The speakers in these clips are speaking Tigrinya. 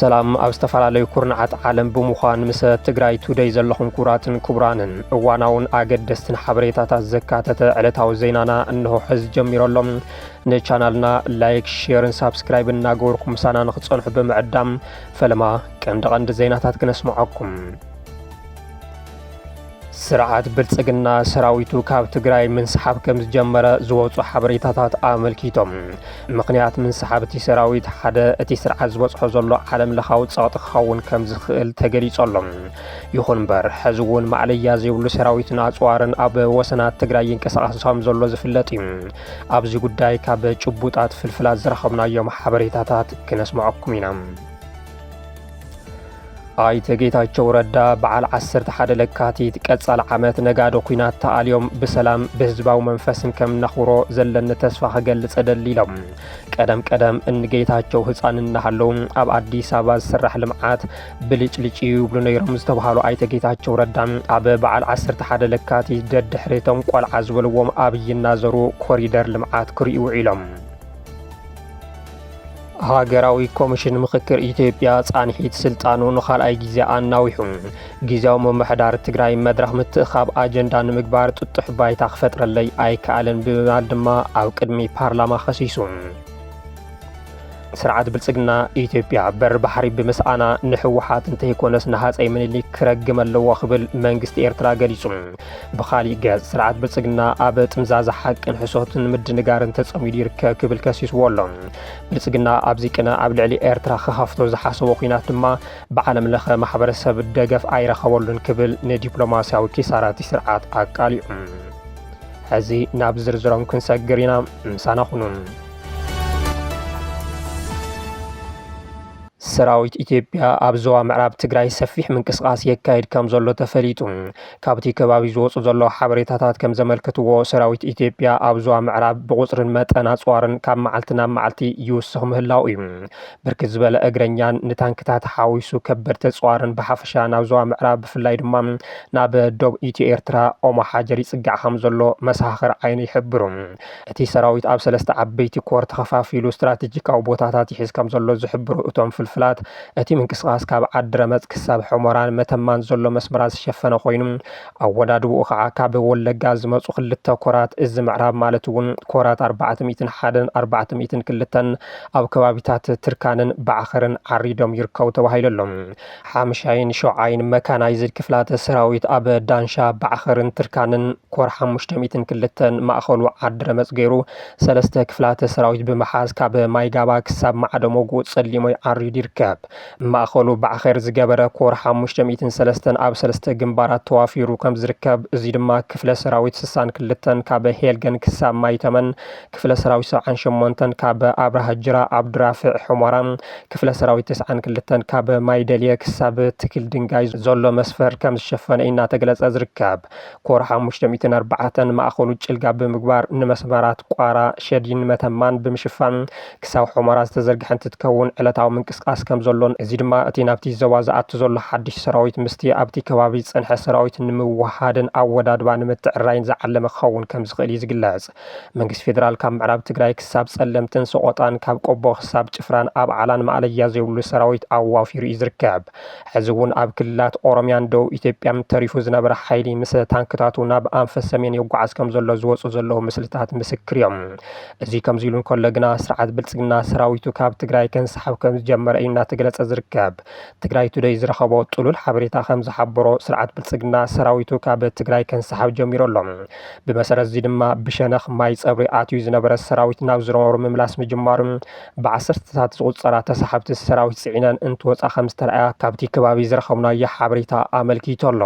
ሰላም ኣብ ዝተፈላለዩ ኩርናዓት ዓለም ብምዃን ምስ ትግራይ ቱዴይ ዘለኹም ኩራትን ክቡራንን እዋናውን ኣገደስትን ሓበሬታታት ዘካተተ ዕለታዊ ዜናና እንሆ ሕዚ ጀሚሮሎም። ንቻናልና ላይክ ሼርን ሳብስክራይብ እናገበርኩም ምሳና ንኽጸንሑ ብምዕዳም ፈለማ ቀንዲ ዜናታት ክነስምዐኩም። ስርዓት ብልጽግና ሰራዊቱ ካብ ትግራይ ምንስሓብ ከም ዝጀመረ ዝወፁ ሓበሬታታት ኣመልኪቶም። ምክንያት ምንስሓብ እቲ ሰራዊት ሓደ እቲ ስርዓት ዝበፅሖ ዘሎ ዓለም ለኻዊ ፀቕጢ ክኸውን ከም ዝኽእል ተገሊጾሎም። ይኹን እምበር ሕዚ እውን ማዕለያ ዘይብሉ ሰራዊትን ኣፅዋርን ኣብ ወሰናት ትግራይ ይንቀሳቐስ ከም ዘሎ ዝፍለጥ እዩ። ኣብዚ ጉዳይ ካብ ጭቡጣት ፍልፍላት ዝረኸብናዮም ሓበሬታታት ክነስምዐኩም ኢና። ኣይተ ጌታቸው ረዳ በዓል 11 ለካቲት ቀጻል ዓመት ነጋዶ ኩናት ተኣልዮም ብሰላም ብህዝባዊ መንፈስን ከም ነኽብሮ ዘለኒ ተስፋ ክገልጽ ደሊሎም። ቀደም እንጌታቸው ህፃን እናሃለው ኣብ አዲስ አበባ ዝስራሕ ልምዓት ብልጭልጭ ይብሉ ነይሮም ዝተባሃሉ ኣይተ ጌታቸው ረዳ ኣብ በዓል 11 ለካቲት ደድሕሪቶም ቆልዓ ዝበልዎም ኣብይ እናዘሩ ኮሪደር ልምዓት ክርእዩ ውዒሎም። ሃገራዊ ኮሚሽን ምክክር ኢትዮጵያ ጻንሒት ስልጣኑ ንኻልኣይ ግዜ ኣናዊሑ። ጊዜያዊ ምምሕዳር ትግራይ መድረኽ ምትእኻብ ኣጀንዳ ንምግባር ጥጡሕ ባይታ ክፈጥረለይ ኣይከኣልን ብምባል ድማ ኣብ ቅድሚ ፓርላማ ኸሲሱ። ስርዓት ብልጽግና ኢትዮጵያ በር ባሕሪ ብምስኣና ንሕወሓት እንተይኮነስ ንሃፀይ ምኒልክ ክረግም ኣለዎ ክብል መንግስቲ ኤርትራ ገሊጹ። ብኻሊእ ገጽ ስርዓት ብልጽግና ኣብ ጥምዛዛ ሓቅን ሕሶትን ምድንጋርን ተጸሚዱ ይርከብ ክብል ከሲስዎ ኣሎ። ብልጽግና ኣብዚ ቅነ ኣብ ልዕሊ ኤርትራ ክኸፍቶ ዝሓሰቦ ኩናት ድማ ብዓለም ለኸ ማሕበረሰብ ደገፍ ኣይረኸበሉን ክብል ንዲፕሎማስያዊ ኪሳራት ስርዓት ኣቃሊዑ። ሕዚ ናብ ዝርዝሮም ክንሰግር ኢና፣ ምሳና ሁኑ። ሰራዊት ኢትዮጵያ ኣብ ዞባ ምዕራብ ትግራይ ሰፊሕ ምንቅስቃስ የካይድ ከም ዘሎ ተፈሊጡ። ካብቲ ከባቢ ዝወፁ ዘሎ ሓበሬታታት ከም ዘመልክትዎ ሰራዊት ኢትዮጵያ ኣብ ዞባ ምዕራብ ብቁፅርን መጠን ኣፅዋርን ካብ መዓልቲ ናብ መዓልቲ ይውስኽ ምህላው እዩ። ብርክት ዝበለ እግረኛን ንታንክታት ሓዊሱ ከበድቲ ኣፅዋርን ብሓፈሻ ናብ ዞባ ምዕራብ ብፍላይ ድማ ናብ ደቡብ ኢትዮ ኤርትራ ኦሞ ሓጀር ይጽጋዕ ከም ዘሎ መሳኽር ዓይኒ ይሕብሩ። እቲ ሰራዊት ኣብ 3 ዓበይቲ ኮር ተኸፋፊሉ ስትራቴጂካዊ ቦታታት ይሕዝ ከም ዘሎ ዝሕብሩ እቶም ፍልፍላት እቲ ምንቅስቃስ ካብ ዓድረመጽ ክሳብ ሕሞራን መተማን ዘሎ መስመራት ዝሸፈነ ኮይኑ ኣወዳድብኡ ከዓ ካብ ወለጋ ዝመጹ ክልተ ኮራት እዚ ምዕራብ ማለት እውን ኮራት 401 402 ኣብ ከባቢታት ትርካንን ባዕኸርን ዓሪዶም ይርከቡ ተባሂሎም። ሓምሻይን ሸውዓይን መካናይዝድ ክፍላት ሰራዊት ኣብ ዳንሻ ባዕኸርን ትርካንን ኮር 502 ማእኸሉ ዓድረመጽ ገይሩ 3 ክፍላት ሰራዊት ብምሓዝ ካብ ማይጋባ ክሳብ ማዕደሞጉ ጸሊሞይ ዓሪድ ይርከብ። ማእኸሉ ባዕኸር ዝገበረ ኮር 503 ኣብ 3 ግንባራት ተዋፊሩ ከም ዝርከብ፣ እዚ ድማ ክፍለ ሰራዊት 62 ካብ ሄልገን ክሳብ ማይተመን፣ ክፍለ ሰራዊት 78 ካብ ኣብርሃ ጅራ ዓብድራፊዕ ሕሞራ፣ ክፍለ ሰራዊት 92 ካብ ማይደልየ ክሳብ ትክል ድንጋይ ዘሎ መስፈር ከም ዝሸፈነ እናተገለጸ ዝርከብ። ኮር 504 ማእኸሉ ጭልጋ ብምግባር ንመስመራት ቋራ ሸዲን መተማን ብምሽፋን ክሳብ ሕሞራ ዝተዘርግሐ እንትትከውን ዕለታዊ ምንቅስቃስ ከም ዘሎን፣ እዚ ድማ እቲ ናብቲ ዞባ ዝኣቱ ዘሎ ሓድሽ ሰራዊት ምስቲ ኣብቲ ከባቢ ዝጸንሐ ሰራዊት ንምውሃድን ኣወዳድባ ንምትዕራይን ዝዓለመ ክኸውን ከም ዝኽእል ይዝግለጽ። መንግስቲ ፌደራል ካብ ምዕራብ ትግራይ ክሳብ ጸለምትን ሰቆጣን ካብ ቆቦ ክሳብ ጭፍራን ኣብ ዓላን ማዕለያ ዘይብሉ ሰራዊት ኣዋፊሩ እዩ ዝርከብ። ሕዚ እውን ኣብ ክልላት ኦሮምያን ደቡብ ኢትዮጵያን ተሪፉ ዝነበረ ሓይሊ ምስ ታንክታቱ ናብ ኣንፈት ሰሜን ይጓዓዝ ከም ዘሎ ዝወፁ ዘለዉ ምስልታት ምስክር እዮም። እዚ ከምዚ ኢሉ እንከሎ ግና ስርዓት ብልጽግና ሰራዊቱ ካብ ትግራይ ከንሰሓብ ከም ዝጀመረ እዩ እናተገለጸ ዝርከብ። ትግራይ ቱዴይ ዝረኸቦ ጥሉል ሓበሬታ ከም ዝሓበሮ ስርዓት ብልጽግና ሰራዊቱ ካብ ትግራይ ከንሰሓብ ጀሚሩ ኣሎ። ብመሰረት እዚ ድማ ብሸነኽ ማይ ጸብሪ ኣትዩ ዝነበረ ሰራዊት ናብ ዝነበሩ ምምላስ ምጅማሩ ብ10ታት ዝቁጸራ ተሳሓብቲ ሰራዊት ጽዒነን እንትወፃ ከም ዝተረኣያ ካብቲ ከባቢ ዝረኸብናዮ ሓበሬታ ኣመልኪቱ ኣሎ።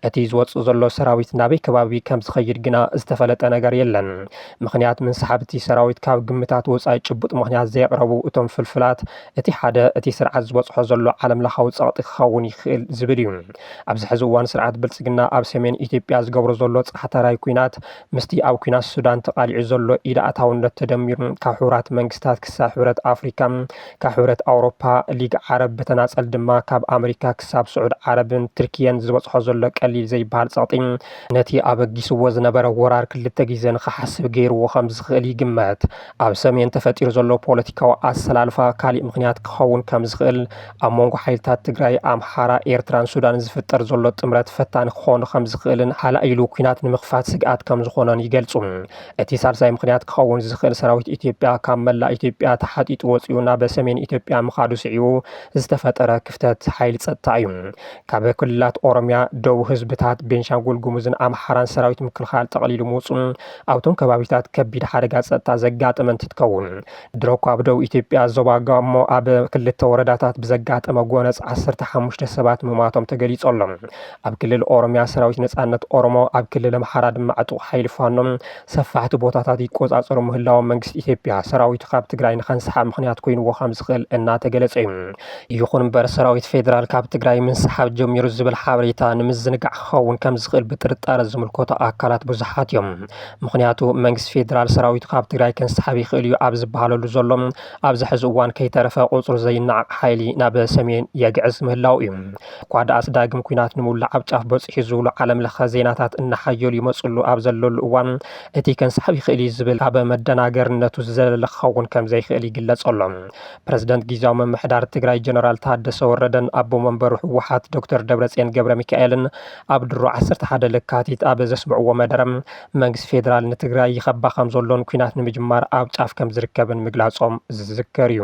እቲ ዝወፅእ ዘሎ ሰራዊት ናበይ ከባቢ ከም ዝኸይድ ግና ዝተፈለጠ ነገር የለን። ምክንያት ምንስሓብቲ ሰራዊት ካብ ግምታት ወፃኢ ጭቡጥ ምክንያት ዘየቕረቡ እቶም ፍልፍላት እቲ ሓደ እቲ ስርዓት ዝበፅሖ ዘሎ ዓለም ለኻዊ ፀቕጢ ክኸውን ይኽእል ዝብል እዩ። ኣብዚ ሕዚ እዋን ስርዓት ብልጽግና ኣብ ሰሜን ኢትዮጵያ ዝገብሮ ዘሎ ጻሕተራይ ኩናት ምስቲ ኣብ ኩናት ሱዳን ተቃሊዑ ዘሎ ኢዳ ኣታውነት ተደሚሩ ካብ ሕብራት መንግስታት ክሳብ ሕብረት ኣፍሪካ፣ ካብ ሕብረት ኣውሮፓ፣ ሊግ ዓረብ ብተናጸል ድማ ካብ ኣሜሪካ ክሳብ ስዑድ ዓረብን ትርኪየን ዝበፅሖ ዘሎ ቀሊል ዘይበሃል ፀቕጢ ነቲ ኣበጊስዎ ዝነበረ ወራር ክልተ ግዜ ንኽሓስብ ገይርዎ ከም ዝኽእል ይግመት። ኣብ ሰሜን ተፈጢሩ ዘሎ ፖለቲካዊ ኣሰላልፋ ካሊእ ምክንያት ክኸውን ክኸውን ከም ዝኽእል ኣብ መንጎ ሓይልታት ትግራይ ኣምሓራ ኤርትራን ሱዳንን ዝፍጠር ዘሎ ጥምረት ፈታኒ ክኾኑ ከም ዝኽእልን ሃላኢሉ ኩናት ንምኽፋት ስግኣት ከም ዝኾነን ይገልጹ። እቲ ሳልሳይ ምክንያት ክኸውን ዝኽእል ሰራዊት ኢትዮጵያ ካብ መላእ ኢትዮጵያ ተሓጢጡ ወፂኡ ናብ ሰሜን ኢትዮጵያ ምኻዱ ስዒቡ ዝተፈጠረ ክፍተት ሓይሊ ጸጥታ እዩ። ካብ ክልላት ኦሮሚያ ደቡብ ህዝብታት ቤንሻንጉል ጉሙዝን ኣምሓራን ሰራዊት ምክልኻል ጠቕሊሉ ምውፁን ኣብቶም ከባቢታት ከቢድ ሓደጋ ጸጥታ ዘጋጠመ እንትትከውን ድሮ ካብ ደቡብ ኢትዮጵያ ዞባ ጋሞ ኣብ ክልተ ወረዳታት ብዘጋጠመ ጎነፅ 15 ሰባት ምማቶም ተገሊጾሎም። ኣብ ክልል ኦሮሚያ ሰራዊት ነጻነት ኦሮሞ ኣብ ክልል ኣምሓራ ድማ ዕጡቕ ሓይሊ ፋኖም ሰፋሕቲ ቦታታት ይቆጻጸሩ ምህላዎም መንግስቲ ኢትዮጵያ ሰራዊቱ ካብ ትግራይ ንኸንሰሓብ ምክንያት ኮይንዎ ከም ዝኽእል እናተገለጸ እዩ። ይኹን እምበር ሰራዊት ፌደራል ካብ ትግራይ ምንሰሓብ ጀሚሩ ዝብል ሓበሬታ ንምዝንጋዕ ክኸውን ከም ዝኽእል ብጥርጣረ ዝምልከቶ ኣካላት ብዙሓት እዮም። ምክንያቱ መንግስቲ ፌደራል ሰራዊቱ ካብ ትግራይ ክንሰሓብ ይኽእል እዩ ኣብ ዝበሃለሉ ዘሎ ኣብዚ ሕዚ እዋን ከይተረፈ ቁፅሩ ዘይናዓቕ ሓይሊ ናብ ሰሜን የግዕዝ ምህላው እዩ። እኳ ደኣስ ዳግም ኩናት ንምውላዕ ኣብ ጫፍ በፂሑ ዝብሉ ዓለም ለኸ ዜናታት እናሓየሉ ይመፅሉ ኣብ ዘለሉ እዋን እቲ ክንሰሓብ ይኽእል እዩ ዝብል ኣብ መደናገርነቱ ዝዘለለ ክኸውን ከም ዘይኽእል ይግለጽ ኣሎ። ፕረዚደንት ጊዜያዊ ምምሕዳር ትግራይ ጀነራል ታደሰ ወረደን ኣቦ መንበሩ ህወሓት ዶክተር ደብረጽዮን ገብረ ሚካኤልን ኣብ ድሮ 11 ለካቲት ኣብ ዘስምዕዎ መደረ መንግስቲ ፌደራል ንትግራይ ይኸባ ከም ዘሎን ኩናት ንምጅማር ኣብ ጫፍ ከም ዝርከብን ምግላጾም ዝዝከር እዩ።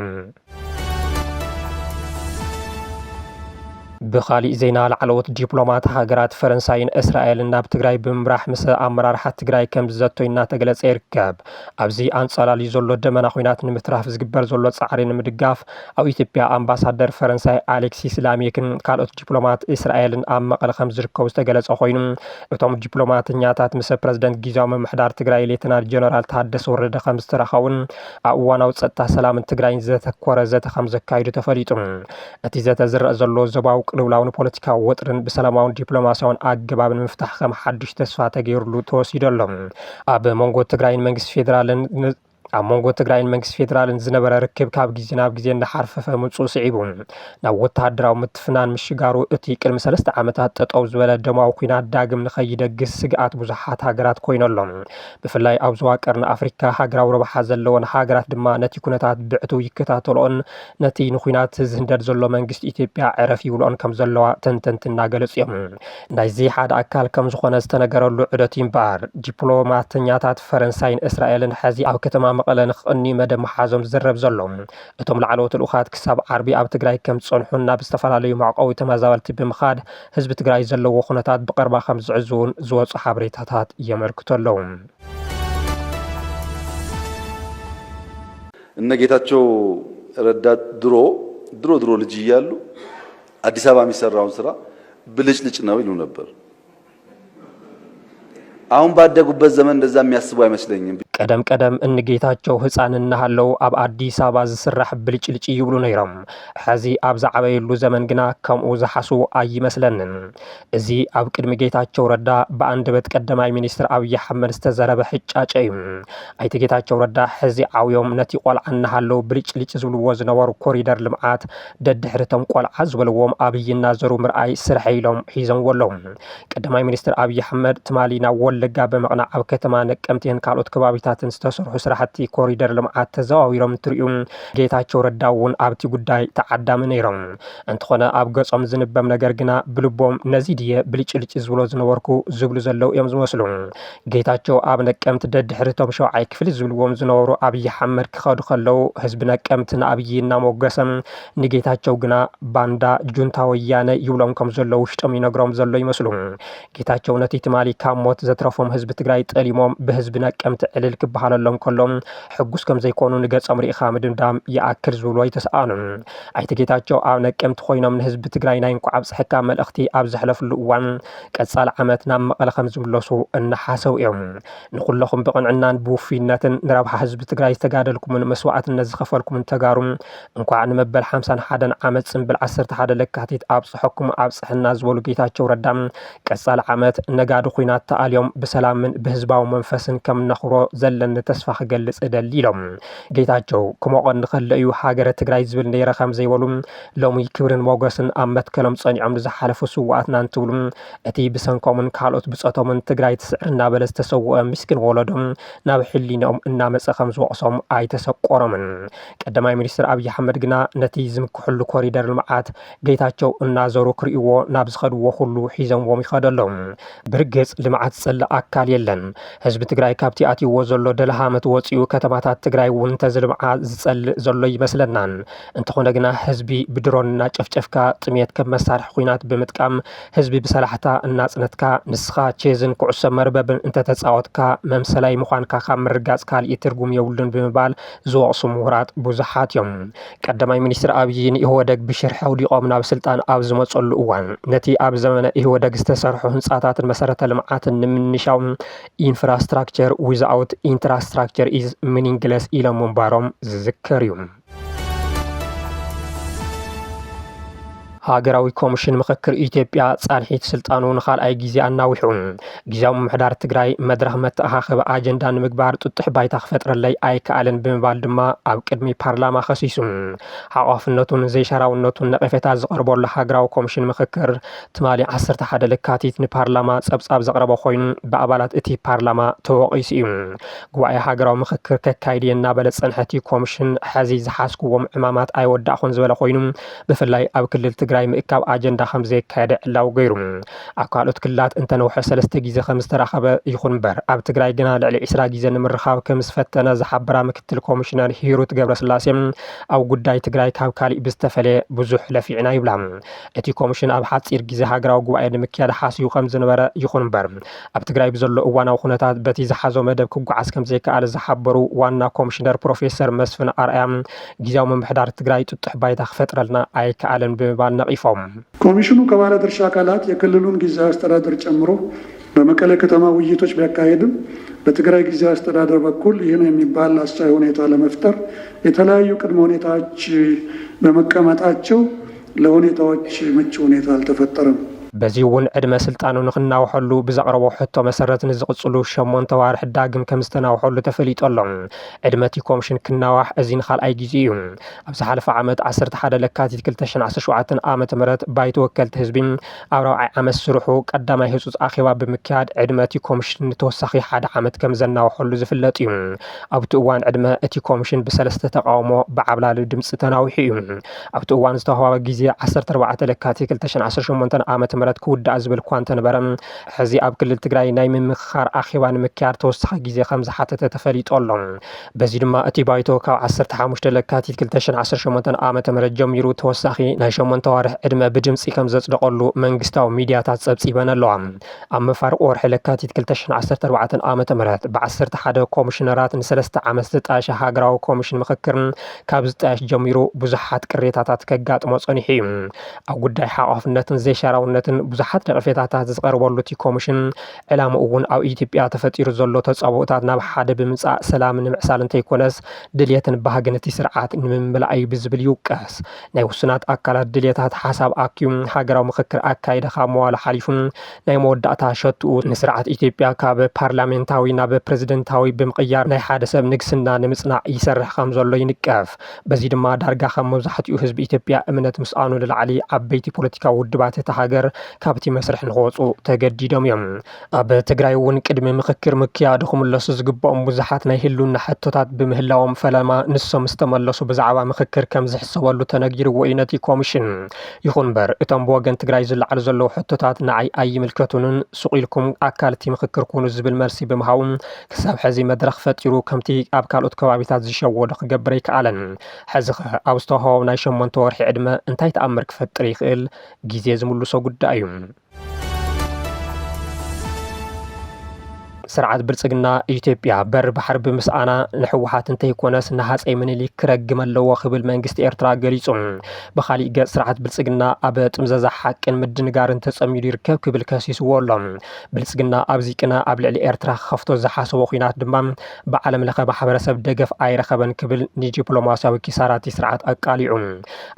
ብኻሊእ ዜና ላዕለዎት ዲፕሎማት ሃገራት ፈረንሳይን እስራኤልን ናብ ትግራይ ብምምራሕ ምስ ኣመራርሓ ትግራይ ከም ዝዘቶ እናተገለጸ ይርከብ። ኣብዚ ኣንጻላልዩ ዘሎ ደመና ኩናት ንምትራፍ ዝግበር ዘሎ ጻዕሪ ንምድጋፍ ኣብ ኢትዮጵያ ኣምባሳደር ፈረንሳይ ኣሌክሲስ ላሜክን ካልኦት ዲፕሎማት እስራኤልን ኣብ መቐለ ከም ዝርከቡ ዝተገለጸ ኮይኑ እቶም ዲፕሎማተኛታት ምስ ፕረዚደንት ጊዜያዊ ምምሕዳር ትግራይ ሌተናንት ጀነራል ታደሰ ወረደ ከም ዝተረኸቡን ኣብ እዋናዊ ጸጥታ ሰላምን ትግራይን ዘተኮረ ዘተ ከም ዘካይዱ ተፈሊጡ። እቲ ዘተ ዝረአ ዘሎ ዞባዊ ቅልውላውን ፖለቲካዊ ወጥርን ብሰላማውን ዲፕሎማስያውን ኣገባብ ንምፍታሕ ከም ሓድሽ ተስፋ ተገይሩሉ ተወሲደሎም ኣብ መንጎ ትግራይን መንግስቲ ፌደራልን ዝነበረ ርክብ ካብ ግዜ ናብ ግዜ እንዳሓርፈፈ ምንጹእ ስዒቡ ናብ ወተሃደራዊ ምትፍናን ምሽጋሩ እቲ ቅድሚ 3 ዓመታት ጠጠው ዝበለ ደማዊ ኩናት ዳግም ንኸይደግስ ስግኣት ብዙሓት ሃገራት ኮይነሎም። ብፍላይ ኣብ ዞባ ቀርኒ ኣፍሪካ ሃገራዊ ረብሓ ዘለወን ሃገራት ድማ ነቲ ኩነታት ብዕቱ ይከታተልኦን ነቲ ንኩናት ዝህንደድ ዘሎ መንግስቲ ኢትዮጵያ ዕረፍ ይብልኦን ከም ዘለዋ ተንተንቲ እናገለጹ እዮም። ናይዚ ሓደ ኣካል ከም ዝኾነ ዝተነገረሉ ዑደት እምበር ዲፕሎማተኛታት ፈረንሳይን እስራኤልን ሕዚ ኣብ ከተማ መቐለ ንኽቕኒ መደብ መሓዞም ዝዘረብ ዘሎ እቶም ላዕለዎት ልኡኻት ክሳብ ዓርቢ ኣብ ትግራይ ከም ዝጸንሑን ናብ ዝተፈላለዩ መዕቆዊ ተመዛበልቲ ብምኻድ ህዝቢ ትግራይ ዘለዎ ኩነታት ብቐርባ ከም ዝዕዝውን ዝወፁ ሓበሬታታት የመልክቱ ኣለዉ። እነ ጌታቸው ረዳ ድሮ ልጅ እያሉ አዲስ አበባ የሚሰራውን ስራ ብልጭልጭ ነው ይሉ ነበር። አሁን ባደጉበት ዘመን እንደዛ የሚያስቡ አይመስለኝም። ቀደም እንጌታቸው ህፃን እናሃለው ኣብ አዲስ አበባ ዝስራሕ ብልጭልጭ ይብሉ ነይሮም። ሕዚ ኣብ ዝዓበየሉ ዘመን ግና ከምኡ ዝሓስቡ ኣይመስለንን። እዚ ኣብ ቅድሚ ጌታቸው ረዳ በአንደበት ቀዳማይ ሚኒስትር አብይ አሕመድ ዝተዘረበ ሕጫጨ እዩ። ኣይተ ጌታቸው ረዳ ሕዚ ዓብዮም ነቲ ቆልዓ እናሃለው ብልጭልጭ ዝብልዎ ዝነበሩ ኮሪደር ልምዓት ደድሕርቶም ቆልዓ ዝበልዎም ኣብይና ዘሩ ምርኣይ ስራሕ ኢሎም ሒዞምዎ ኣለዉ። ቀዳማይ ሚኒስትር አብይ አሕመድ ትማሊና ወለጋ በመቕናዕ ኣብ ከተማ ነቀምቴን ካልኦት ከባቢታትን ዝተሰርሑ ስራሕቲ ኮሪደር ልምዓት ተዘዋዊሮም እንትርኡ ጌታቸው ረዳ እውን ኣብቲ ጉዳይ ተዓዳሚ ነይሮም። እንትኾነ ኣብ ገጾም ዝንበብ ነገር ግና ብልቦም ነዚ ድየ ብልጭልጭ ዝብሎ ዝነበርኩ ዝብሉ ዘለው እዮም ዝመስሉ። ጌታቸው ኣብ ነቀምቲ ደድሕርቶም 7ይ ክፍሊ ዝብልዎም ዝነበሩ ኣብይ አሕመድ ክኸዱ ከለው ህዝቢ ነቀምቲ ንኣብይ እናሞገሰም ንጌታቸው ግና ባንዳ ጁንታ ወያነ ይብሎም ከም ዘለው ውሽጦም ይነግሮም ዘሎ ይመስሉ። ጌታቸው ነቲ ትማሊ ካብ ሞት ዘትረፎም ህዝቢ ትግራይ ጠሊሞም ብህዝቢ ነቀምቲ ዕልል ክበሃለሎም ከሎም ሕጉስ ከም ዘይኮኑ ንገጾም ሪኢኻ ምድምዳም ይኣክል ዝብሎ ይተሰኣኑ። ኣይተ ጌታቸው ኣብ ነቀምቲ ኮይኖም ንህዝቢ ትግራይ ናይ እንኳዕ ኣብፅሕካ መልእኽቲ ኣብ ዘሕለፍሉ እዋን ቀጻሊ ዓመት ናብ መቐለ ከም ዝምለሱ እናሓሰቡ እዮም። ንኩለኹም ብቕንዕናን ብውፍይነትን ንረብሓ ህዝቢ ትግራይ ዝተጋደልኩምን መስዋዕትነት ዝኸፈልኩምን ተጋሩ እንኳዕ ንመበል 51 ዓመት ጽምብል 11 ለካቲት ኣብፅሐኩም ኣብፅሕና ዝበሉ ጌታቸው ረዳ ቀጻሊ ዓመት ነጋዲ ኩናት ተኣልዮም ብሰላምን ብህዝባዊ መንፈስን ከም ነኽሮ ዘለን ተስፋ ክገልጽ ደሊ ኢሎም ጌታቸው ክመቆን ንኸለዩ ሃገረ ትግራይ ዝብል ነይረ ከም ዘይበሉ ሎሚ ክብርን ሞገስን ኣብ መትከሎም ጸኒዖም ዝሓለፉ ስዋኣትና እንትብሉ እቲ ብሰንኮምን ካልኦት ብጸቶምን ትግራይ ትስዕር እናበለ ዝተሰውአ ምስኪን ወለዶም ናብ ሕሊንኦም እናመፀ ከም ዝወቕሶም ኣይተሰቆሮምን። ቀዳማይ ሚኒስትር ኣብይ ኣሕመድ ግና ነቲ ዝምክሕሉ ኮሪደር ልምዓት ጌታቸው እናዘሩ ክርእዎ ናብ ዝኸድዎ ሁሉ ሒዘምዎም ይኸደሎም። ብርግጽ ልምዓት ዝጸልእ ኣካል የለን። ህዝቢ ትግራይ ካብቲ ኣትይዎ ዘሎ ደለሃመት ወፂኡ ከተማታት ትግራይ እውን ተዝልምዓ ዝጸልእ ዘሎ ይመስለናን። እንተኾነ ግና ህዝቢ ብድሮንና ጨፍጨፍካ ጥሜት ከም መሳርሒ ኩናት ብምጥቃም ህዝቢ ብሰላሕታ እናጽነትካ ንስኻ ቼዝን ኩዕሶ መርበብን እንተተጻወትካ መምሰላይ ምዃንካ ካብ ምርጋጽ ካልእ ትርጉም የብሉን ብምባል ዝወቕሱ ምሁራት ብዙሓት እዮም። ቀዳማይ ሚኒስትር ኣብይ ንኢህወደግ ብሽርሒ ኣውዲቖም ናብ ስልጣን ኣብ ዝመጸሉ እዋን ነቲ ኣብ ዘመነ ኢህወደግ ዝተሰርሑ ህንጻታትን መሰረተ ልምዓትን ንምንሻው ኢንፍራስትራክቸር ዊዝኣውት ኢንትራስትራክቸር ኢዝ ሚኒንግለስ ኢሎም ምንባሮም ዝዝከር እዩ። ሃገራዊ ኮሚሽን ምክክር ኢትዮጵያ ጻንሒት ስልጣኑ ንኻልኣይ ግዜ ኣናዊሑ ግዜያዊ ምምሕዳር ትግራይ መድረኽ መተኣኻኸቢ ኣጀንዳ ንምግባር ጥጡሕ ባይታ ክፈጥረለይ ኣይከኣልን ብምባል ድማ ኣብ ቅድሚ ፓርላማ ኸሲሱ ሓቋፍነቱን ዘይሸራውነቱን ነቐፌታት ዝቐርበሉ ሃገራዊ ኮሚሽን ምክክር ትማሊ 11 ለካቲት ንፓርላማ ጸብጻብ ዘቕረበ ኮይኑ ብኣባላት እቲ ፓርላማ ተወቒሱ እዩ። ጉባኤ ሃገራዊ ምክክር ከካይድ እናበለ ጸንሐቲ ኮሚሽን ሕዚ ዝሓስክዎም ዕማማት ኣይወዳእኹን ዝበለ ኮይኑ ብፍላይ ኣብ ክልል ትግራይ ምእካብ ኣጀንዳ ከም ዘይካየደ ዕላው ገይሩ ኣብ ካልኦት ክልላት እንተነውሐ 3 ግዜ ከም ዝተራኸበ ይኹን እምበር ኣብ ትግራይ ግና ልዕሊ 20 ግዜ ንምርኻብ ከም ዝፈተነ ዝሓበራ ምክትል ኮሚሽነር ሂሩት ገብረስላሴ ኣብ ጉዳይ ትግራይ ካብ ካሊእ ብዝተፈለየ ብዙሕ ለፊዕና ይብላ። እቲ ኮሚሽን ኣብ ሓፂር ግዜ ሃገራዊ ጉባኤ ንምክያድ ሓሲቡ ከም ዝነበረ ይኹን እምበር ኣብ ትግራይ ብዘሎ እዋናዊ ኩነታት በቲ ዝሓዞ መደብ ክጓዓዝ ከም ዘይከኣለ ዝሓበሩ ዋና ኮሚሽነር ፕሮፌሰር መስፍን ኣርኣያ ግዜያዊ ምምሕዳር ትግራይ ጥጡሕ ባይታ ክፈጥረልና ኣይከኣልን ብምባል ነቂፎም ኮሚሽኑ ከባለድርሻ አካላት የክልሉን ጊዜያዊ አስተዳደር ጨምሮ በመቀሌ ከተማ ውይይቶች ቢያካሄድም በትግራይ ጊዜያዊ አስተዳደር በኩል ይህን የሚባል አስቻይ ሁኔታ ለመፍጠር የተለያዩ ቅድመ ሁኔታዎች በመቀመጣቸው ለሁኔታዎች ምቹ ሁኔታ አልተፈጠረም። በዚ እውን ዕድመ ስልጣኑ ንኽናውሐሉ ብዘቕረቦ ሕቶ መሰረት ንዝቕጽሉ 8 ዋርሕ ዳግም ከም ዝተናውሐሉ ተፈሊጡ ኣሎ። ዕድመቲ ኮሚሽን ክናዋሕ እዚ ንኻልኣይ ግዜ እዩ። ኣብ ዝሓለፈ ዓመት 11 ለካቲት 2017 ዓመተ ምህረት ባይቶ ወከልቲ ህዝቢ ኣብ 4ይ ዓመት ስርሑ ቀዳማይ ህጹጽ ኣኼባ ብምክያድ ዕድመቲ ኮሚሽን ተወሳኺ 1 ዓመት ከም ዘናውሐሉ ዝፍለጥ እዩ። ኣብቲ እዋን ዕድመ እቲ ኮሚሽን ብ3 ተቃውሞ ብዓብላሊ ድምፂ ተናዊሑ እዩ። ኣብቲ እዋን ዝተዋህበ ግዜ 14 ለካቲት 2018 ዓመተ ምህረት ክውዳእ ዝብል እኳ እንተነበረ ሕዚ ኣብ ክልል ትግራይ ናይ ምምክኻር ኣኼባ ንምክያድ ተወሳኺ ግዜ ከም ዝሓተተ ተፈሊጡ ኣሎ። በዚ ድማ እቲ ባይቶ ካብ 15 ለካቲት 2018 ዓመተ ምህረት ጀሚሩ ተወሳኺ ናይ 8 ዋርሕ ዕድመ ብድምፂ ከም ዘጽደቐሉ መንግስታዊ ሚድያታት ጸብጺበን ኣለዋ። ኣብ መፋርቕ ወርሒ ለካቲት 2014 ዓመተ ምህረት ብ11 ኮሚሽነራት ን3 ዓመት ዝጣየሸ ሃገራዊ ኮሚሽን ምክክር ካብ ዝጣየሽ ጀሚሩ ብዙሓት ቅሬታታት ከጋጥሞ ጸኒሑ እዩ። ኣብ ጉዳይ ሓቋፍነትን ዘይሸራውነትን ብዙሓት ነቐፌታታት ዝቐርበሉ እቲ ኮሚሽን ዕላማ እውን ኣብ ኢትዮጵያ ተፈጢሩ ዘሎ ተጻብኦታት ናብ ሓደ ብምምጻእ ሰላም ንምዕሳል እንተይኮነስ ድልየትን ባህግን እቲ ስርዓት ንምምላእ እዩ ብዝብል ይውቀስ። ናይ ውሱናት ኣካላት ድልየታት ሓሳብ ኣኪዩ ሃገራዊ ምክክር ኣካይደ ካብ መዋሉ ሓሊፉ ናይ መወዳእታ ሸትኡ ንስርዓት ኢትዮጵያ ካብ ፓርላሜንታዊ ናብ ፕሬዚደንታዊ ብምቕያር ናይ ሓደ ሰብ ንግስና ንምጽናዕ ይሰርሕ ከም ዘሎ ይንቀፍ። በዚ ድማ ዳርጋ ከም መብዛሕትኡ ህዝቢ ኢትዮጵያ እምነት ምስኣኑ ንላዕሊ ዓበይቲ ፖለቲካዊ ውድባት እቲ ሃገር ካብቲ መስርሕ ንኽወፁ ተገዲዶም እዮም። ኣብ ትግራይ እውን ቅድሚ ምክክር ምክያዱ ክምለሱ ዝግብኦም ብዙሓት ናይ ህልውና ሕቶታት ብምህላዎም ፈለማ ንሶም ዝተመለሱ ብዛዕባ ምክክር ከም ዝሕሰበሉ ተነጊርዎ እዩ ነቲ ኮሚሽን። ይኹን እምበር እቶም ብወገን ትግራይ ዝለዓሉ ዘለዉ ሕቶታት ንዓይ ኣይምልከቱንን ስቑኢልኩም ኣካል እቲ ምክክር ኩኑ ዝብል መልሲ ብምሃቡ ክሳብ ሕዚ መድረኽ ፈጢሩ ከምቲ ኣብ ካልኦት ከባቢታት ዝሸወዶ ክገብር ኣይከኣለን። ሕዚ ኸ ኣብ ዝተዋህቦ ናይ 8 ወርሒ ዕድመ እንታይ ተኣምር ክፈጥር ይኽእል? ግዜ ዝምልሶ ጉዳይ እዩ። ስርዓት ብልጽግና ኢትዮጵያ በር ባሕር ብምስኣና ንሕወሓት እንተይኮነስ ንሃፀይ ምኒልክ ክረግም ኣለዎ ክብል መንግስቲ ኤርትራ ገሊጹ። ብኻሊእ ገጽ ስርዓት ብልጽግና ኣብ ጥምዘዛ ሓቅን ምድንጋርን ተጸሚዱ ይርከብ ክብል ከሲስዎ ኣሎ። ብልጽግና ኣብዚ ቅነ ኣብ ልዕሊ ኤርትራ ከፍቶ ዝሓሰቦ ኩናት ድማ ብዓለም ለኸ ማሕበረሰብ ደገፍ ኣይረኸበን ክብል ንዲፕሎማስያዊ ኪሳራት ስርዓት ኣቃሊዑ።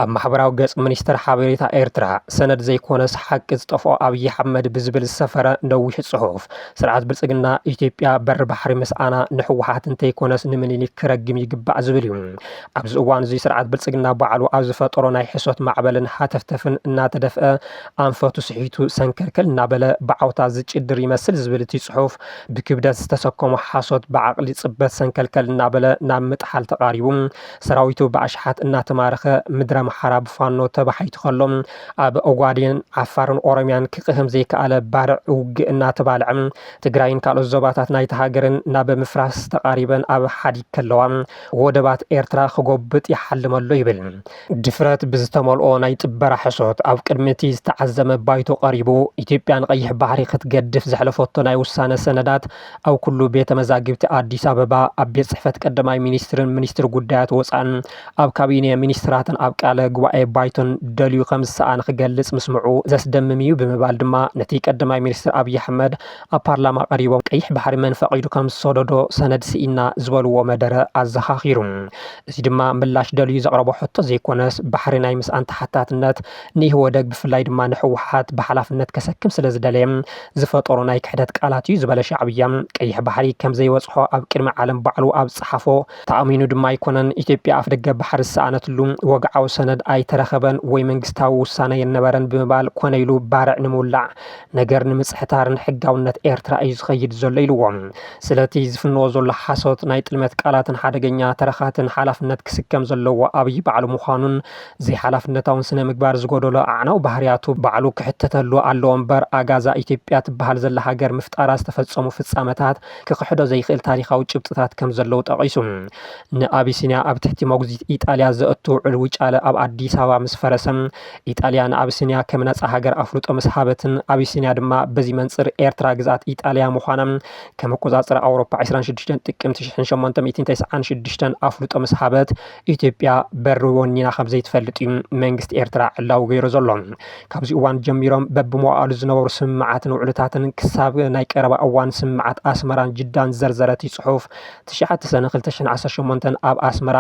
ኣብ ማሕበራዊ ገጽ ሚኒስትር ሓበሬታ ኤርትራ ሰነድ ዘይኮነስ ሓቂ ዝጠፍኦ ኣብይ ኣሕመድ ብዝብል ዝሰፈረ ነዊሕ ጽሑፍ ስርዓት ብልጽግና ኢትዮጵያ በር ባሕሪ ምስኣና ንሕወሓት እንተይኮነስ ንምኒልክ ክረግም ይግባእ ዝብል እዩ ኣብዚ እዋን እዚ ስርዓት ብልጽግና ባዕሉ ኣብ ዝፈጠሮ ናይ ሕሶት ማዕበልን ሃተፍተፍን እናተደፍአ ኣንፈቱ ስሒቱ ሰንከልከል እናበለ ብዓውታ ዝጭድር ይመስል ዝብል እቲ ጽሑፍ ብክብደት ዝተሰከሙ ሓሶት ብዓቕሊ ጽበት ሰንከልከል እናበለ ናብ ምጥሓል ተቃሪቡ ሰራዊቱ ብኣሽሓት እናተማረኸ ምድረ መሓራ ብፋኖ ተባሂቱ ከሎም ኣብ ኦጋዴን ዓፋርን ኦሮሚያን ክቅህም ዘይከኣለ ባርዕ ውግእ እናተባልዐ ትግራይን ካልኦት ዞባታት ናይቲ ሃገርን ናብ ምፍራስ ተቃሪበን ኣብ ሓዲግ ከለዋ ወደባት ኤርትራ ክጎብጥ ይሓልመሎ ይብል ድፍረት ብዝተመልኦ ናይ ጥበራ ሕሶት ኣብ ቅድሚቲ ዝተዓዘመ ባይቶ ቀሪቡ ኢትዮጵያ ንቀይሕ ባሕሪ ክትገድፍ ዘሕለፈቶ ናይ ውሳነ ሰነዳት ኣብ ኩሉ ቤተ መዛግብቲ አዲስ አበባ ኣብ ቤት ጽሕፈት ቀዳማይ ሚኒስትርን ሚኒስትር ጉዳያት ወፃን ኣብ ካቢኔ ሚኒስትራትን ኣብ ቃለ ጉባኤ ባይቶን ደልዩ ከም ዝሰኣነ ክገልጽ ምስምዑ ዘስደምም እዩ ብምባል ድማ ነቲ ቀዳማይ ሚኒስትር ኣብይ ኣሕመድ ኣብ ፓርላማ ቀሪቦም ቀይሕ ባሕሪ መን ፈቂዱ ከም ዝሰደዶ ሰነድ ስኢና ዝበልዎ መደረ ኣዘኻኺሩ እዚ ድማ ምላሽ ደልዩ ዘቕረቦ ሕቶ ዘይኮነስ ባሕሪ ናይ ምስኣን ተሓታትነት ንህወደግ ብፍላይ ድማ ንሕወሓት ብሓላፍነት ከሰክም ስለ ዝደለየ ዝፈጠሮ ናይ ክሕደት ቃላት እዩ ዝበለ ሻዕብያ ቀይሕ ባሕሪ ከም ዘይወጽሖ ኣብ ቅድሚ ዓለም ባዕሉ ኣብ ጽሓፎ ተኣሚኑ ድማ ኣይኮነን ኢትዮጵያ ኣፍ ደገ ባሕሪ ዝሰኣነትሉ ወግዓዊ ሰነድ ኣይተረኸበን ወይ መንግስታዊ ውሳነ የነበረን ብምባል ኮነ ኢሉ ባርዕ ንምውላዕ ነገር ንምጽሕታርን ሕጋውነት ኤርትራ እዩ ዝኸይድ ዘሎ ኢልዎም ስለቲ ዝፍንዎ ዘሎ ሓሶት ናይ ጥልመት ቃላትን ሓደገኛ ተረኻትን ሓላፍነት ክስከም ዘለዎ ኣብይ ባዕሉ ምዃኑን ዘይሓላፍነታውን ስነ ምግባር ዝጎደሎ ኣዕናው ባህርያቱ ባዕሉ ክሕተተሉ ኣለዎ እምበር ኣጋዛ ኢትዮጵያ ትበሃል ዘላ ሃገር ምፍጣራ ዝተፈጸሙ ፍጻመታት ክክሕዶ ዘይኽእል ታሪኻዊ ጭብጥታት ከም ዘለው ጠቂሱ ንኣቢሲንያ ኣብ ትሕቲ ሞግዚት ኢጣልያ ዘእቱ ውዕል ውጫለ ኣብ አዲስ አበባ ምስ ፈረሰም ኢጣልያ ንኣቢሲንያ ከም ነጻ ሃገር ኣፍልጦ ምስ ሃበትን ኣቢሲንያ ድማ በዚ መንጽር ኤርትራ ግዛት ኢጣልያ ምዃና ከም ኣቆጻጽሪ ኣውሮፓ 26 ጥቅምቲ 1896 ኣፍልጦ ምስ ሃበት ኢትዮጵያ በሪ ወኒና ከም ዘይትፈልጥ እዩ መንግስቲ ኤርትራ ዕላው ገይሩ ዘሎ ካብዚ እዋን ጀሚሮም በብመዋዕሉ ዝነበሩ ስምዓትን ውዕልታትን ክሳብ ናይ ቀረባ እዋን ስምዓት ኣስመራን ጅዳን ዘርዘረት ጽሑፍ 2018 ኣብ ኣስመራ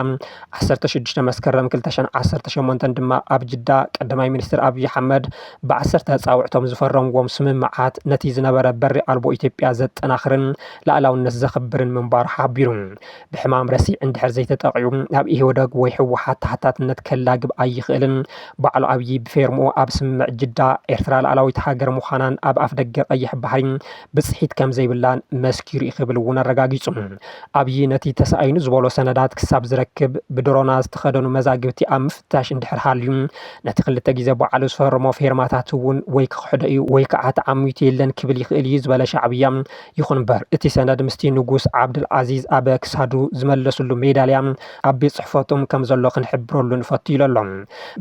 16 መስከረም 2018 ድማ ኣብ ጅዳ ቀዳማይ ሚኒስትር ኣብይ ኣሕመድ ብ10 ጻውዕቶም ዝፈረምዎም ስምምዓት ነቲ ዝነበረ በሪ ኣልቦ ኢትዮጵያ ዘጠናኽርን ላዕላውነት ዘኽብርን ምንባሩ ሓቢሩ ብሕማም ረሲዕ እንድሕር ዘይተጠቂዑ ኣብ ኢህወደግ ወይ ሕወሓት ተሓታትነት ከላግብ ኣይኽእልን ባዕሉ ኣብይ ብፌርሙ ኣብ ስምምዕ ጅዳ ኤርትራ ላዕላዊት ሃገር ምዃናን ኣብ ኣፍ ደገ ቀይሕ ባሕሪ ብጽሒት ከም ዘይብላን መስኪሩ ይኽብል እውን ኣረጋጊጹ ኣብይ ነቲ ተሳኢኑ ዝበሎ ሰነዳት ክሳብ ዝረክብ ብድሮና ዝተኸደኑ መዛግብቲ ኣብ ምፍታሽ እንድሕር ሃልዩ ነቲ ክልተ ግዜ ባዕሉ ዝፈርሞ ፌርማታት እውን ወይ ክክሕዶ እዩ ወይ ከዓ ተዓሚቱ የለን ክብል ይኽእል እዩ ዝበለ ሻዕብያ ይኹን እምበር እቲ ሰነድ ምስቲ ንጉስ ዓብድል ዓዚዝ ኣብ ክሳዱ ዝመለሱሉ ሜዳልያ ኣብ ቤት ጽሕፈቶም ከም ዘሎ ክንሕብረሉ ንፈቱ ኢሉ ኣሎ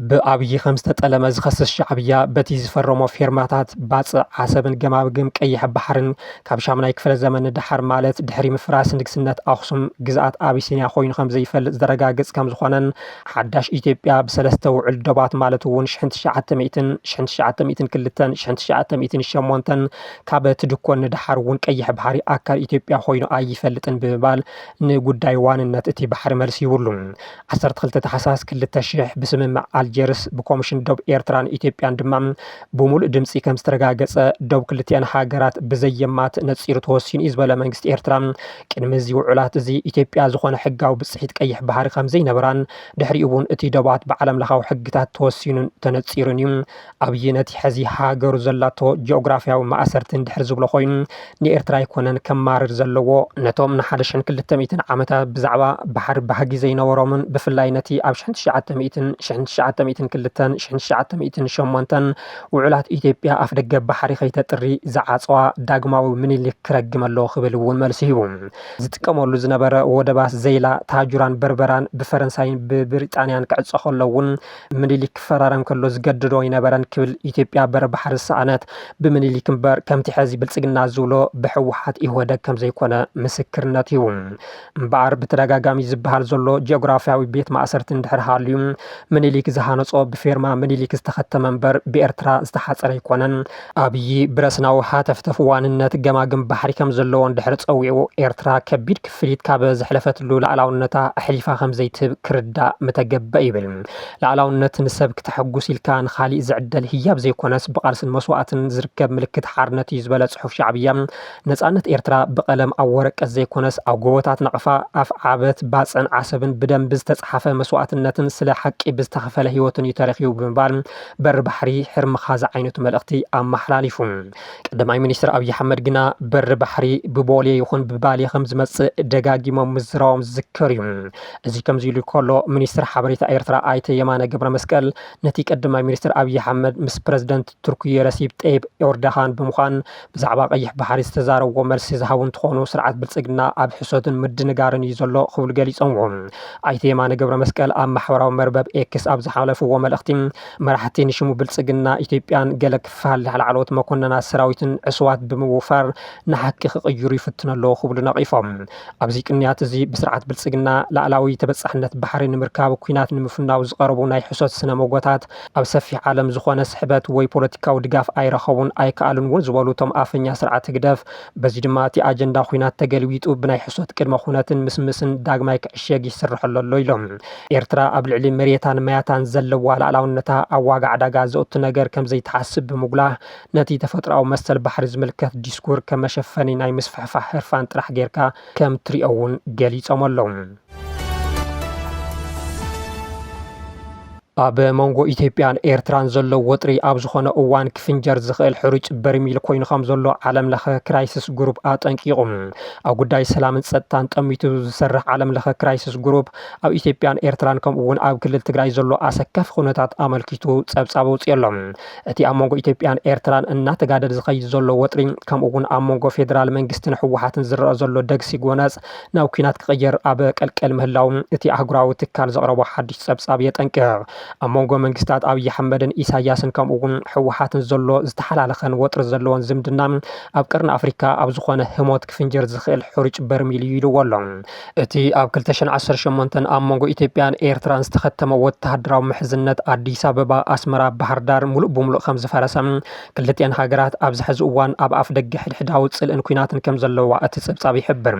ብኣብይ ከም ዝተጠለመ ዝኸስስ ሻዕብያ በቲ ዝፈረሞ ፌርማታት ባፅዕ ዓሰብን ገማግም ቀይሕ ባሕርን ካብ ሻምናይ ክፍለ ዘመን ድሓር ማለት ድሕሪ ምፍራስ ንግስነት ኣክሱም ግዛት አቢሲንያ ኮይኑ ከም ዘይፈልጥ ዝረጋግጽ ከም ዝኾነን ሓዳሽ ኢትዮጵያ ብሰለስተ ውዕል ዶባት ማለት እውን 1902 ካብ ትድኮን ድሓር እውን ቀይሕ ባሕሪ ኣካል ኢትዮጵያ ኮይኑ ኣይፈልጥን ብምባል ንጉዳይ ዋንነት እቲ ባሕሪ መልሲ ይብሉ 12 ታሕሳስ 2000 ብስምምዕ ኣልጀርስ ብኮሚሽን ዶብ ኤርትራን ኢትዮጵያን ድማ ብሙሉእ ድምፂ ከም ዝተረጋገጸ ዶብ ክልቲአን ሃገራት ብዘየማት ነፂሩ ተወሲኑ እዩ ዝበለ መንግስቲ ኤርትራ ቅድሚ እዚ ውዕላት እዚ ኢትዮጵያ ዝኾነ ሕጋዊ ብጽሒት ቀይሕ ባሕሪ ከም ዘይነበራን ድሕሪ እውን እቲ ዶባት ብዓለም ለኻዊ ሕግታት ተወሲኑን ተነፂሩን እዩ ኣብይ ነቲ ሕዚ ሃገሩ ዘላቶ ጂኦግራፊያዊ ማእሰርቲ እንድሕር ዝብሎ ኮይኑ ንኤርትራ ኣይኮነን ከማርር ዘለዎ ነቶም ን1200 ዓመታት ብዛዕባ ባሕሪ ባህጊ ዘይነበሮምን ብፍላይ ነቲ ኣብ 1902 ውዕላት ኢትዮጵያ ኣፍ ደገ ባሕሪ ከይተጥሪ ዝዓፀዋ ዳግማዊ ምኒልክ ክረግም ኣለዎ ክብል እውን መልሲ ሂቡ ዝጥቀመሉ ዝነበረ ወደባት ዘይላ ታጁራን በርበራን ብፈረንሳይን ብብሪጣንያን ክዕፀ ከሎ እውን ምኒልክ ክፈራረም ከሎ ዝገድዶ ይነበረን ክብል ኢትዮጵያ በር ባሕሪ ሰኣነት ብምኒልክ እምበር ከምቲ ሕዚ ብልጽግና ዝብሎ ብሕወሓት ኢህወደግ ከም ዘይኮነ ምስክርነት ሂቡ እምበኣር ብተደጋጋሚ ዝበሃል ዘሎ ጂኦግራፊያዊ ቤት ማእሰርቲ እንድሕር ሃልዩ ምኒልክ ዝሃነጾ ብፌርማ ምኒልክ ዝተኸተመ እምበር ብኤርትራ ዝተሓፀረ ኣይኮነን ኣብይ ብረስናዊ ሃተፍተፍ ዋንነት ገማግም ባሕሪ ከም ዘለዎ እንድሕር ፀዊዑ ኤርትራ ከቢድ ክፍሊት ካብ ዘሕለፈትሉ ላዕላውነታ ኣሕሊፋ ከም ዘይትብ ክርዳእ መተገበእ ይብል ላዕላውነት ንሰብ ክትሐጉስ ኢልካ ንኻሊእ ዝዕደል ህያብ ዘይኮነስ ብቃልስን መስዋዕትን ዝርከብ ምልክት ሓርነት እዩ ዝበለ ጽሑፍ ሻዕብያ ነጻነት ኤርትራ በቀለም ኣብ ወረቀት ዘይኮነስ ኣብ ጎቦታት ነቕፋ ኣፍ ዓበት ባፀን ዓሰብን ብደም ብዝተጻሓፈ መስዋዕትነትን ስለ ሓቂ ብዝተኸፈለ ህይወትን ተረኺቡ ብምባል በር ባሕሪ ሕርምኻ ዝዓይነቱ መልእኽቲ ኣመሓላሊፉ ቀዳማይ ሚኒስትር ኣብይ ኣሕመድ ግና በር ባሕሪ ብቦሌ ይኹን ብባሌ ከም ዝመጽእ ደጋጊሞም ምዝራቦም ዝዝከር እዩ እዚ ከምዚ ኢሉ ከሎ ሚኒስትር ሓበሬታ ኤርትራ ኣይተ የማነ ገብረ መስቀል ነቲ ቀዳማይ ሚኒስትር ኣብይ ኣሕመድ ምስ ፕረዚደንት ቱርኪያ ረሲብ ጠይብ ኤርዶጋን ብምዃን ብዛዕባ ቀይሕ ባሕሪ ዝተዛረብዎ መልሲ ዝሃቡ እንትኾኑ ስርዓት ብልጽግና ኣብ ሕሶትን ምድንጋርን እዩ ዘሎ ክብሉ ገሊፆምዎ ኣይተ የማነ ገብረ መስቀል ኣብ ማሕበራዊ መርበብ ኤክስ ኣብ ዝሓለፍዎ መልእኽቲ መራሕቲ ንሽሙ ብልጽግና ኢትዮጵያን ገለ ክፋል ላዕለዎት መኮንናት ሰራዊትን ዕስዋት ብምውፋር ንሓቂ ክቕይሩ ይፍትኑ ኣለዎ ክብሉ ነቒፎም ኣብዚ ቅንያት እዚ ብስርዓት ብልጽግና ላዕላዊ ተበጻሕነት ባሕሪ ንምርካብ ኩናት ንምፍናው ዝቐረቡ ናይ ሕሶት ስነ መጎታት ኣብ ሰፊሕ ዓለም ዝኾነ ስሕበት ወይ ፖለቲካዊ ድጋፍ ኣይረኸቡን ኣይከኣሉን እውን ዝበሉ እቶም ኣፈኛ ስርዓት ግደፍ በዚ ድማ እቲ ኣጀንዳ ኩናት ተገልቢጡ ብናይ ሕሶት ቅድመ ኩነትን ምስምስን ዳግማይ ክዕሸግ ይስርሐሉ ኣሎ ኢሎም ኤርትራ ኣብ ልዕሊ መሬታን ማያታን ዘለዋ ላዕላውነታ ኣብ ዋጋ ዕዳጋ ዘእቱ ነገር ከም ዘይተሓስብ ብምጉላህ ነቲ ተፈጥሮኣዊ መሰል ባሕሪ ዝምልከት ዲስኩር ከም መሸፈኒ ናይ ምስፍሕፋሕ ሕርፋን ጥራሕ ጌርካ ከም ትሪኦ እውን ገሊፆም ኣለዉ ኣብ መንጎ ኢትዮጵያን ኤርትራን ዘሎ ወጥሪ ኣብ ዝኾነ እዋን ክፍንጀር ዝኽእል ሕሩጭ በርሚል ኮይኑ ከም ዘሎ ዓለም ለኸ ክራይሲስ ግሩፕ ኣጠንቂቑ ኣብ ጉዳይ ሰላምን ጸጥታን ጠሚቱ ዝሰርሕ ዓለም ለኸ ክራይሲስ ግሩፕ ኣብ ኢትዮጵያን ኤርትራን ከምኡ እውን ኣብ ክልል ትግራይ ዘሎ ኣሰካፊ ኩነታት ኣመልኪቱ ጸብጻብ ኣውፅየሎም እቲ ኣብ መንጎ ኢትዮጵያን ኤርትራን እናተጋደደ ዝኸይድ ዘሎ ወጥሪ ከምኡ እውን ኣብ መንጎ ፌደራል መንግስትን ሕወሓትን ዝረአ ዘሎ ደግሲ ጎነፅ ናብ ኩናት ክቕየር ኣብ ቀልቀል ምህላው እቲ ኣህጉራዊ ትካል ዘቕረቦ ሓድሽ ጸብጻብ የጠንቅቕ ኣብ መንጎ መንግስታት ኣብይ ኣሕመድን ኢሳያስን ከምኡ እውን ሕወሓትን ዘሎ ዝተሓላለኸን ወጥሪ ዘለዎን ዝምድና ኣብ ቀርኒ ኣፍሪካ ኣብ ዝኾነ ህሞት ክፍንጀር ዝኽእል ሕሩጭ በርሚል እዩ ኢልዎ ኣሎ እቲ ኣብ 2018 ኣብ መንጎ ኢትዮጵያን ኤርትራን ዝተኸተመ ወተሃደራዊ ምሕዝነት ኣዲስ ኣበባ ኣስመራ ባህር ዳር ሙሉእ ብምሉእ ከም ዝፈረሰ ክልቲአን ሃገራት ኣብዚ ሕዚ እዋን ኣብ ኣፍ ደገ ሕድሕዳዊ ጽልእን ኩናትን ከም ዘለዋ እቲ ጸብጻብ ይሕብር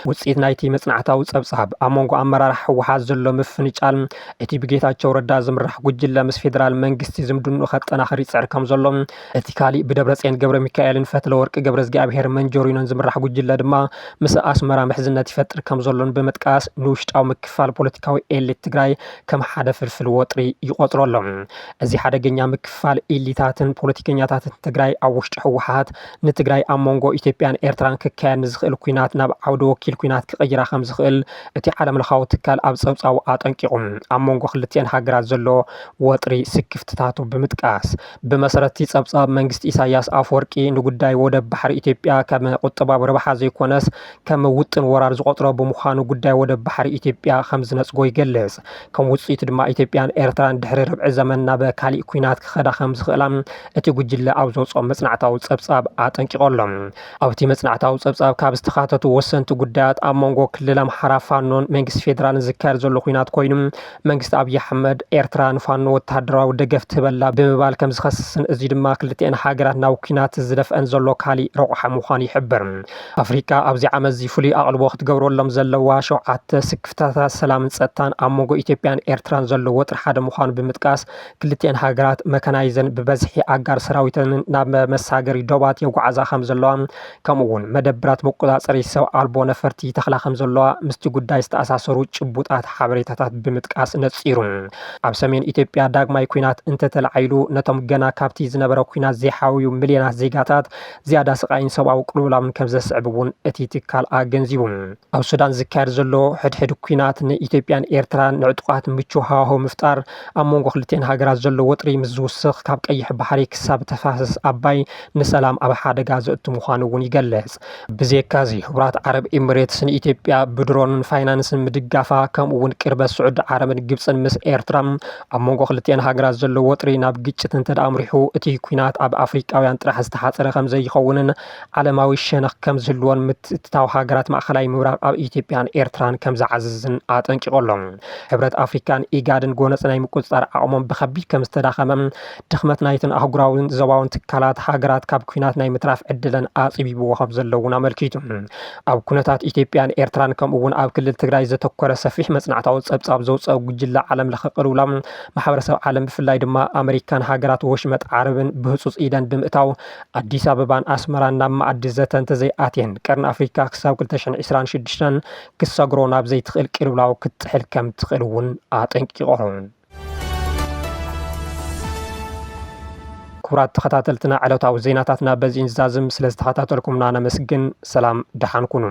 ውፅኢት ናይቲ መጽናዕታዊ ጸብጻብ ኣብ መንጎ ኣመራርሓ ሕወሓት ዘሎ ምፍንጫል እቲ ብጌታቸው ረዳ ዝምራሕ ጉጅለ ምስ ፌደራል መንግስቲ ዝምድኑ ከጠናኽር ይጽዕር ከም ዘሎ እቲ ካሊእ ብደብረጽዮን ገብረ ሚካኤልን ፈትለወርቂ ገብረ እግዚአብሔር መንጆሪኖን ዝምራሕ ጉጅለ ድማ ምስ ኣስመራ ምሕዝነት ይፈጥር ከም ዘሎን ብምጥቃስ ንውሽጣዊ ምክፋል ፖለቲካዊ ኤሊት ትግራይ ከም ሓደ ፍልፍል ወጥሪ ይቆጥሮ ኣሎ እዚ ሓደገኛ ምክፋል ኤሊታትን ፖለቲከኛታትን ትግራይ ኣብ ውሽጢ ሕወሓት ንትግራይ ኣብ መንጎ ኢትዮጵያን ኤርትራን ክካየድ ዝኽእል ኩናት ናብ ዓውደ ወኪል ኩናት ክቕይራ ከም ዝኽእል እቲ ዓለም ለኻዊ ትካል ኣብ ጸብጻቡ ኣጠንቂቑ ኣብ መንጎ ክልቲአን ሃገራት ዘሎ ወጥሪ ስክፍትታቱ ብምጥቃስ ብመሰረቲ ጸብጻብ መንግስቲ ኢሳያስ ኣፈወርቂ ንጉዳይ ወደብ ባሕሪ ኢትዮጵያ ከም ቁጠባዊ ረብሓ ዘይኮነስ ከም ውጥን ወራር ዝቆጥሮ ብምዃኑ ጉዳይ ወደብ ባሕሪ ኢትዮጵያ ከም ዝነጽጎ ይገልጽ ከም ውጽኢት ድማ ኢትዮጵያን ኤርትራን ድሕሪ ርብዒ ዘመን ናብ ካሊእ ኩናት ክኸዳ ከም ዝኽእላ እቲ ጉጅለ ኣብ ዘውፅኦ መጽናዕታዊ ጸብጻብ ኣጠንቂቖሎም ኣብቲ መጽናዕታዊ ጸብጻብ ካብ ዝተኻተቱ ወሰንቲ ጉዳያት ኣብ መንጎ ክልል ኣምሓራ ፋኖን መንግስቲ ፌደራልን ዝካየድ ዘሎ ኩናት ኮይኑ መንግስቲ ኣብይ ኣሕመድ ኤርትራ ንፋኖ ወተሃደራዊ ደገፍ ትበላ ብምባል ከም ዝኸስስን እዚ ድማ ክልቲአን ሃገራት ናብ ኩናት ዝደፍአን ዘሎ ካሊእ ረቑሓ ምዃኑ ይሕብር ኣፍሪካ ኣብዚ ዓመት እዚ ፍሉይ ኣቕልቦ ክትገብረሎም ዘለዋ 7 ስክፍታታት ሰላምን ጸጥታን ኣብ መንጎ ኢትዮጵያን ኤርትራን ዘሎ ወጥሪ ሓደ ምዃኑ ብምጥቃስ ክልቲአን ሃገራት መካናይዘን ብበዝሒ ኣጋር ሰራዊትን ናብ መሳገሪ ዶባት የጓዓዛ ከም ዘለዋ ከምኡ እውን መደብራት መቆጻጸሪ ሰብ ኣልቦ ነፈርቲ ተኽላ ከም ዘለዋ ምስቲ ጉዳይ ዝተኣሳሰሩ ጭቡጣት ሓበሬታታት ብምጥቃስ ነጺሩ ኣብ ሰሜን ኢትዮጵያ ዳግማይ ኩናት እንተተላዓይሉ ነቶም ገና ካብቲ ዝነበረ ኩናት ዘይሓውዩ ሚልዮናት ዜጋታት ዝያዳ ስቃይን ሰብኣዊ ቅልውላውን ከም ዘስዕብ እውን እቲ ትካል ኣገንዚቡ ኣብ ሱዳን ዝካየድ ዘሎ ሕድሕድ ኩናት ንኢትዮጵያን ኤርትራን ንዕጡቃት ምቹው ሃዋህው ምፍጣር ኣብ መንጎ ክልቲአን ሃገራት ዘሎ ወጥሪ ምስ ዝውስኽ ካብ ቀይሕ ባሕሪ ክሳብ ተፋሰስ ኣባይ ንሰላም ኣብ ሓደጋ ዘእቱ ምዃኑ እውን ይገልጽ ብዘካዚ ሕቡራት ዓረብ ኤሚሬትስ ንኢትዮጵያ ብድሮንን ፋይናንስን ምድጋፋ ከምኡ እውን ቅርበት ስዑድ ዓረብን ግብፅን ምስ ኤርትራ ኣብ መንጎ ክልቲአን ሃገራት ዘሎ ወጥሪ ናብ ግጭት እንተዳምሪሑ እቲ ኩናት ኣብ ኣፍሪቃውያን ጥራሕ ዝተሓፀረ ከም ዘይኸውንን ዓለማዊ ሸነኽ ከም ዝህልዎን ምትእትታዊ ሃገራት ማእኸላይ ምብራቅ ኣብ ኢትዮጵያን ኤርትራን ከም ዝዓዝዝን ኣጠንቂቖሎም ሕብረት ኣፍሪካን ኢጋድን ጎነፅ ናይ ምቁፅፃር ዓቕሞም ብከቢድ ከም ዝተዳኸመ ድኽመት ናይትን ኣህጉራውን ዞባውን ትካላት ሃገራት ካብ ኩናት ናይ ምትራፍ ዕድለን ኣፅቢብዎ ከም ዘለውን ኣመልኪቱ ኣብ ኩነታት ኢትዮጵያን ኤርትራን ከምኡ እውን ኣብ ክልል ትግራይ ዘተኮረ ሰፊሕ መጽናዕታዊ ጸብጻብ ዘውፅአ ጉጅለ ዓለም ለኸ ቅልውላም ማሕበረሰብ ዓለም ብፍላይ ድማ ኣሜሪካን ሃገራት ወሽመጥ ዓረብን ብህጹጽ ኢደን ብምእታው ኣዲስ ኣበባን ኣስመራን ናብ ማዕዲ ዘተ እንተዘይኣትየን ቀርኒ ኣፍሪካ ክሳብ 2026 ክሰግሮ ናብ ዘይትኽእል ቅልውላው ክትጥሕል ከም ትኽእል እውን ኣጠንቂቖም። ክቡራት ተኸታተልትና ዕለታዊ ዜናታትና በዚ እንዛዝም ስለ ዝተኸታተልኩምና ነመስግን። ሰላም ደሓን ኩኑ።